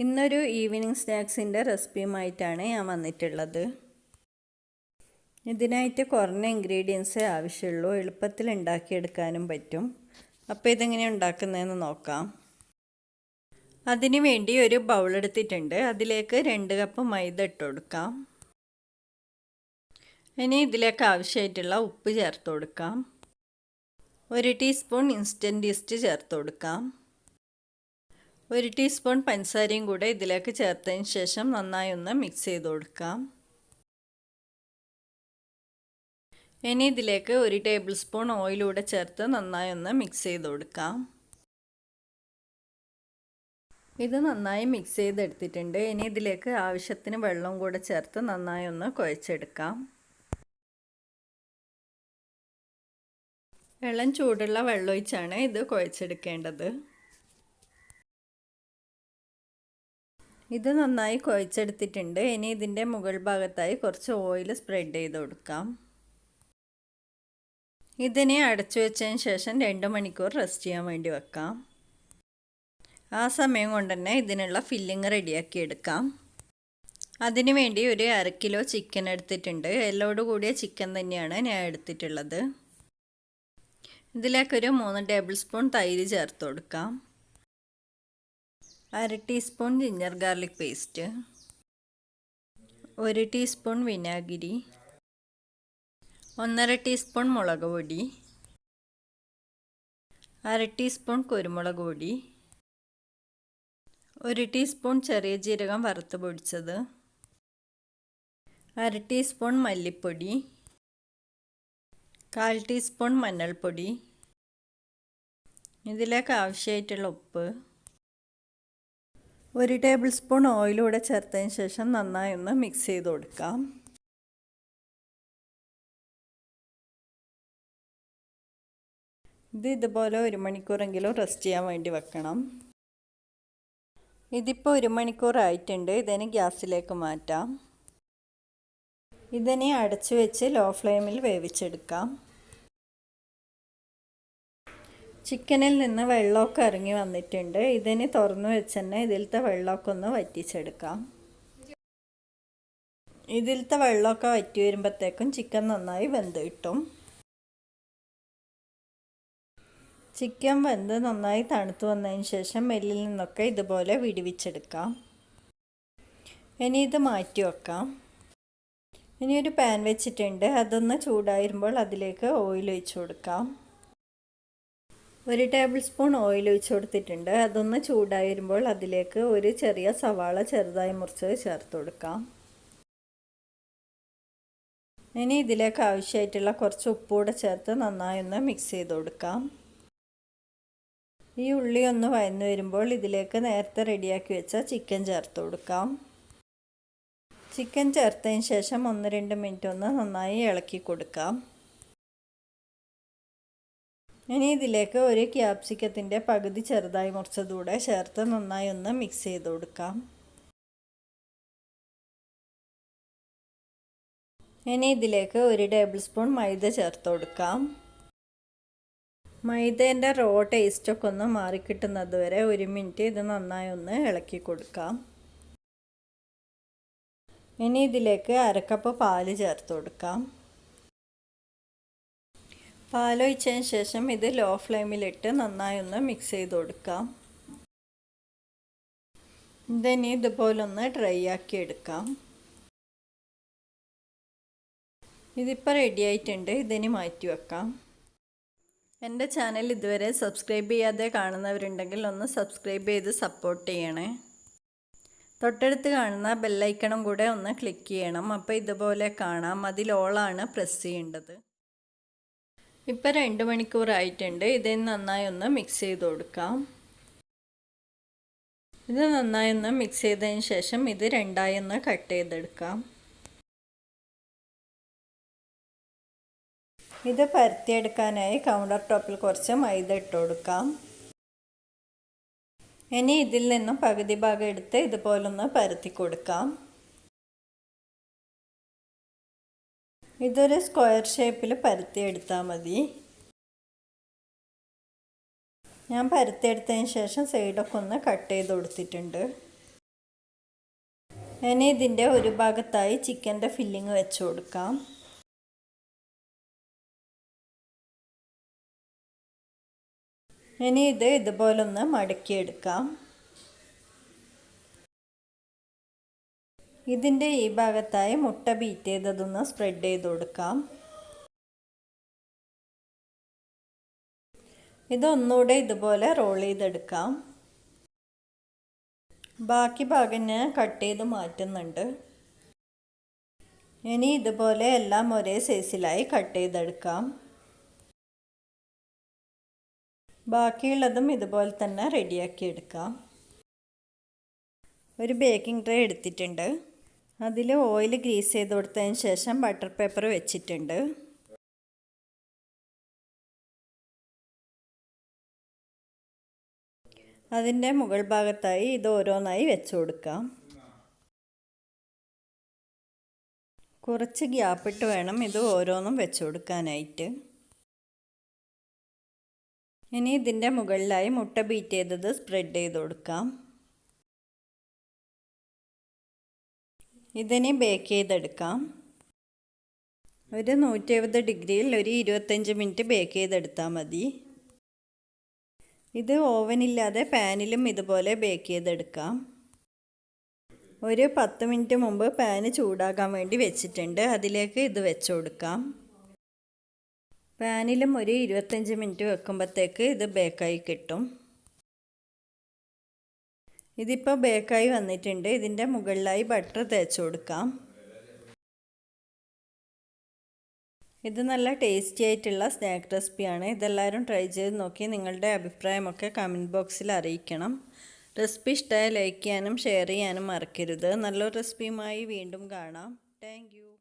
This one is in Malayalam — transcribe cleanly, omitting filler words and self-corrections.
ഇന്നൊരു ഈവനിങ് സ്നാക്സിൻ്റെ റെസിപ്പിയുമായിട്ടാണ് ഞാൻ വന്നിട്ടുള്ളത്. ഇതിനായിട്ട് കുറഞ്ഞ ഇൻഗ്രീഡിയൻസേ ആവശ്യമുള്ളൂ, എളുപ്പത്തിൽ ഉണ്ടാക്കിയെടുക്കാനും പറ്റും. അപ്പോൾ ഇതെങ്ങനെയാണ് ഉണ്ടാക്കുന്നതെന്ന് നോക്കാം. അതിനു വേണ്ടി ഒരു ബൗൾ എടുത്തിട്ടുണ്ട്. അതിലേക്ക് 2 കപ്പ് മൈദ ഇട്ട് കൊടുക്കാം. ഇനി ഇതിലേക്ക് ആവശ്യമായിട്ടുള്ള ഉപ്പ് ചേർത്ത് കൊടുക്കാം. 1 ടീസ്പൂൺ ഇൻസ്റ്റൻറ്റ് ഈസ്റ്റ് ചേർത്ത് കൊടുക്കാം. 1 ടീസ്പൂൺ പഞ്ചസാരയും കൂടെ ഇതിലേക്ക് ചേർത്തതിന് ശേഷം നന്നായി ഒന്ന് മിക്സ് ചെയ്ത് കൊടുക്കാം. ഇനി ഇതിലേക്ക് 1 ടേബിൾ സ്പൂൺ ഓയിലൂടെ ചേർത്ത് നന്നായി ഒന്ന് മിക്സ് ചെയ്ത് കൊടുക്കാം. ഇത് നന്നായി മിക്സ് ചെയ്തെടുത്തിട്ടുണ്ട്. ഇനി ഇതിലേക്ക് ആവശ്യത്തിന് വെള്ളം കൂടെ ചേർത്ത് നന്നായി ഒന്ന് കുഴച്ചെടുക്കാം. ഇളം ചൂടുള്ള വെള്ളം ഒഴിച്ചാണ് ഇത് കുഴച്ചെടുക്കേണ്ടത്. ഇത് നന്നായി കുഴച്ചെടുത്തിട്ടുണ്ട്. ഇനി ഇതിൻ്റെ മുകൾ ഭാഗത്തായി കുറച്ച് ഓയിൽ സ്പ്രെഡ് ചെയ്ത് കൊടുക്കാം. ഇതിനെ അടച്ചു വെച്ചതിന് ശേഷം 2 മണിക്കൂർ റെസ്റ്റ് ചെയ്യാൻ വേണ്ടി വെക്കാം. ആ സമയം കൊണ്ട് തന്നെ ഇതിനുള്ള ഫില്ലിങ് റെഡിയാക്കി എടുക്കാം. അതിനു വേണ്ടി ഒരു 1/2 കിലോ ചിക്കൻ എടുത്തിട്ടുണ്ട്. എല്ലോട് കൂടിയ ചിക്കൻ തന്നെയാണ് ഞാൻ എടുത്തിട്ടുള്ളത്. ഇതിലേക്കൊരു 3 ടേബിൾ സ്പൂൺ തൈര് ചേർത്ത് കൊടുക്കാം. 1/2 teaspoon ginger garlic paste, 1 teaspoon വിനാഗിരി, 1/2 ടീസ്പൂൺ മുളക് പൊടി, 1/2 ടീസ്പൂൺ കുരുമുളക് പൊടി, 1 ടീസ്പൂൺ ചെറിയ ജീരകം വറുത്ത് പൊടിച്ചത്, 1/2 ടീസ്പൂൺ മല്ലിപ്പൊടി, 1/4 ടീസ്പൂൺ മഞ്ഞൾപ്പൊടി, ഇതിലേക്ക് ആവശ്യമായിട്ടുള്ള ഉപ്പ്, 1 ടേബിൾ സ്പൂൺ ഓയിലൂടെ ചേർത്തതിന് ശേഷം നന്നായി ഒന്ന് മിക്സ് ചെയ്ത് കൊടുക്കാം. ഇതുപോലെ 1 മണിക്കൂറെങ്കിലും റെസ്റ്റ് ചെയ്യാൻ വേണ്ടി വെക്കണം. ഇതിപ്പോൾ 1 മണിക്കൂർ ആയിട്ടുണ്ട്. ഇതിനെ ഗ്യാസിലേക്ക് മാറ്റാം. ഇതിനെ അടച്ചു വെച്ച് ലോ ഫ്ലെയിമിൽ വേവിച്ചെടുക്കാം. ചിക്കനിൽ നിന്ന് വെള്ളമൊക്കെ ഇറങ്ങി വന്നിട്ടുണ്ട്. ഇതിന് തുറന്നു വെച്ച് തന്നെ ഇതിലത്തെ വെള്ളമൊക്കെ ഒന്ന് വറ്റിച്ചെടുക്കാം. ഇതിലത്തെ വെള്ളമൊക്കെ വറ്റി വരുമ്പോഴത്തേക്കും ചിക്കൻ നന്നായി വെന്ത് കിട്ടും. ചിക്കൻ വെന്ത് നന്നായി തണുത്ത് വന്നതിന് ശേഷം എല്ലിൽ നിന്നൊക്കെ ഇതുപോലെ വിടുവിച്ചെടുക്കാം. ഇനി ഇത് മാറ്റി വെക്കാം. ഇനി ഒരു പാൻ വെച്ചിട്ടുണ്ട്. അതൊന്ന് ചൂടായിരുമ്പോൾ അതിലേക്ക് ഓയിൽ ഒഴിച്ചു കൊടുക്കാം. 1 ടേബിൾ സ്പൂൺ ഓയിൽ ഒഴിച്ച് കൊടുത്തിട്ടുണ്ട്. അതൊന്ന് ചൂടായി വരുമ്പോൾ അതിലേക്ക് ഒരു ചെറിയ സവാള ചെറുതായി മുറിച്ചത് ചേർത്ത് കൊടുക്കാം. ഇനി ഇതിലേക്ക് ആവശ്യമായിട്ടുള്ള കുറച്ച് ഉപ്പൂടെ ചേർത്ത് നന്നായി ഒന്ന് മിക്സ് ചെയ്ത് കൊടുക്കാം. ഈ ഉള്ളി ഒന്ന് വഴന്നു വരുമ്പോൾ ഇതിലേക്ക് നേരത്തെ റെഡിയാക്കി വെച്ച ചിക്കൻ ചേർത്ത് കൊടുക്കാം. ചിക്കൻ ചേർത്തതിന് ശേഷം 1-2 മിനിറ്റ് ഒന്ന് നന്നായി ഇളക്കി കൊടുക്കാം. ഇനി ഇതിലേക്ക് ഒരു ക്യാപ്സിക്കത്തിൻ്റെ പകുതി ചെറുതായി മുറിച്ചതൂടെ ചേർത്ത് നന്നായി ഒന്ന് മിക്സ് ചെയ്ത് കൊടുക്കാം. ഇനി ഇതിലേക്ക് 1 ടേബിൾ സ്പൂൺ മൈദ ചേർത്ത് കൊടുക്കാം. മൈദേൻ്റെ റോ ടേസ്റ്റൊക്കെ ഒന്ന് മാറിക്കിട്ടുന്നത് വരെ 1 മിനിറ്റ് ഇത് നന്നായി ഒന്ന് ഇളക്കി കൊടുക്കാം. ഇനി ഇതിലേക്ക് 1/2 കപ്പ് പാല് ചേർത്ത് കൊടുക്കാം. പാലൊഴിച്ചതിന് ശേഷം ഇത് ലോ ഫ്ലെയിമിലിട്ട് നന്നായി ഒന്ന് മിക്സ് ചെയ്ത് കൊടുക്കാം. ഇതിനി ഇതുപോലൊന്ന് ഡ്രൈ ആക്കി എടുക്കാം. ഇതിപ്പോൾ റെഡി ആയിട്ടുണ്ട്. ഇതിനി മാറ്റി വെക്കാം. എൻ്റെ ചാനൽ ഇതുവരെ സബ്സ്ക്രൈബ് ചെയ്യാതെ കാണുന്നവരുണ്ടെങ്കിൽ ഒന്ന് സബ്സ്ക്രൈബ് ചെയ്ത് സപ്പോർട്ട് ചെയ്യണേ. തൊട്ടടുത്ത് കാണുന്ന ബെല്ലൈക്കണും കൂടെ ഒന്ന് ക്ലിക്ക് ചെയ്യണം. അപ്പോൾ ഇതുപോലെ കാണാം. അതിൽ ഓളാണ് പ്രസ് ചെയ്യേണ്ടത്. ഇപ്പോൾ 2 മണിക്കൂർ ആയിട്ടുണ്ട്. ഇതിന് നന്നായി ഒന്ന് മിക്സ് ചെയ്ത് കൊടുക്കാം. ഇത് നന്നായി ഒന്ന് മിക്സ് ചെയ്തതിന് ശേഷം ഇത് 2ആയി ഒന്ന് കട്ട് ചെയ്തെടുക്കാം. ഇത് പരത്തിയെടുക്കാനായി കൗണ്ടർ ടോപ്പിൽ കുറച്ച് മൈദ ഇട്ട് കൊടുക്കാം. ഇനി ഇതിൽ നിന്നും പകുതി ഭാഗം എടുത്ത് ഇതുപോലൊന്ന് പരത്തി കൊടുക്കാം. ഇതൊരു സ്ക്വയർ ഷേപ്പിൽ പരത്തിയെടുത്താൽ മതി. ഞാൻ പരത്തിയെടുത്തതിന് ശേഷം സൈഡൊക്കെ ഒന്ന് കട്ട് ചെയ്ത് കൊടുത്തിട്ടുണ്ട്. ഇനി ഇതിൻ്റെ ഒരു ഭാഗത്തായി ചിക്കൻ്റെ ഫില്ലിങ് വെച്ച് കൊടുക്കാം. ഇനി ഇത് ഇതുപോലൊന്ന് മടക്കിയെടുക്കാം. ഇതിൻ്റെ ഈ ഭാഗത്തായി മുട്ട ബീറ്റ് ചെയ്തതൊന്ന് സ്പ്രെഡ് ചെയ്ത് കൊടുക്കാം. ഇതൊന്നുകൂടെ ഇതുപോലെ റോൾ ചെയ്തെടുക്കാം. ബാക്കി ഭാഗം ഞാൻ കട്ട് ചെയ്ത് മാറ്റുന്നുണ്ട്. ഇനി ഇതുപോലെ എല്ലാം ഒരേ സൈസിലായി കട്ട് ചെയ്തെടുക്കാം. ബാക്കിയുള്ളതും ഇതുപോലെ തന്നെ റെഡിയാക്കി എടുക്കാം. ഒരു ബേക്കിംഗ് ട്രേ എടുത്തിട്ടുണ്ട്. അതിൽ ഓയിൽ ഗ്രീസ് ചെയ്ത് കൊടുത്തതിന് ശേഷം ബട്ടർ പേപ്പർ വെച്ചിട്ടുണ്ട്. അതിൻ്റെ മുകൾ ഭാഗത്തായി ഇത് ഓരോന്നായി വെച്ച് കൊടുക്കാം. കുറച്ച് ഗ്യാപ്പിട്ട് വേണം ഇത് ഓരോന്നും വെച്ച് കൊടുക്കാനായിട്ട്. ഇനി ഇതിൻ്റെ മുകളിലായി മുട്ട ബീറ്റ് ചെയ്തത് സ്പ്രെഡ് ചെയ്ത് കൊടുക്കാം. ഇതിനി ബേക്ക് ചെയ്തെടുക്കാം. ഒരു 170 ഡിഗ്രിയിൽ ഒരു 25 മിനിറ്റ് ബേക്ക് ചെയ്തെടുത്താൽ മതി. ഇത് ഓവനില്ലാതെ പാനിലും ഇതുപോലെ ബേക്ക് ചെയ്തെടുക്കാം. ഒരു 10 മിനിറ്റ് മുമ്പ് പാന് ചൂടാക്കാൻ വേണ്ടി വെച്ചിട്ടുണ്ട്. അതിലേക്ക് ഇത് വെച്ച് കൊടുക്കാം. പാനിലും ഒരു 25 മിനിറ്റ് വെക്കുമ്പോഴത്തേക്ക് ഇത് ബേക്കായി കിട്ടും. ഇതിപ്പോൾ ബേക്കായി വന്നിട്ടുണ്ട്. ഇതിൻ്റെ മുകളിലായി ബട്ടർ തേച്ച് കൊടുക്കാം. ഇത് നല്ല ടേസ്റ്റി ആയിട്ടുള്ള സ്നാക്ക് റെസിപ്പിയാണ്. ഇതെല്ലാവരും ട്രൈ ചെയ്ത് നോക്കി നിങ്ങളുടെ അഭിപ്രായമൊക്കെ കമൻറ്റ് ബോക്സിൽ അറിയിക്കണം. റെസിപ്പി ഇഷ്ടമായ ലൈക്ക് ചെയ്യാനും ഷെയർ ചെയ്യാനും മറക്കരുത്. നല്ലൊരു റെസിപ്പിയുമായി വീണ്ടും കാണാം. Thank you.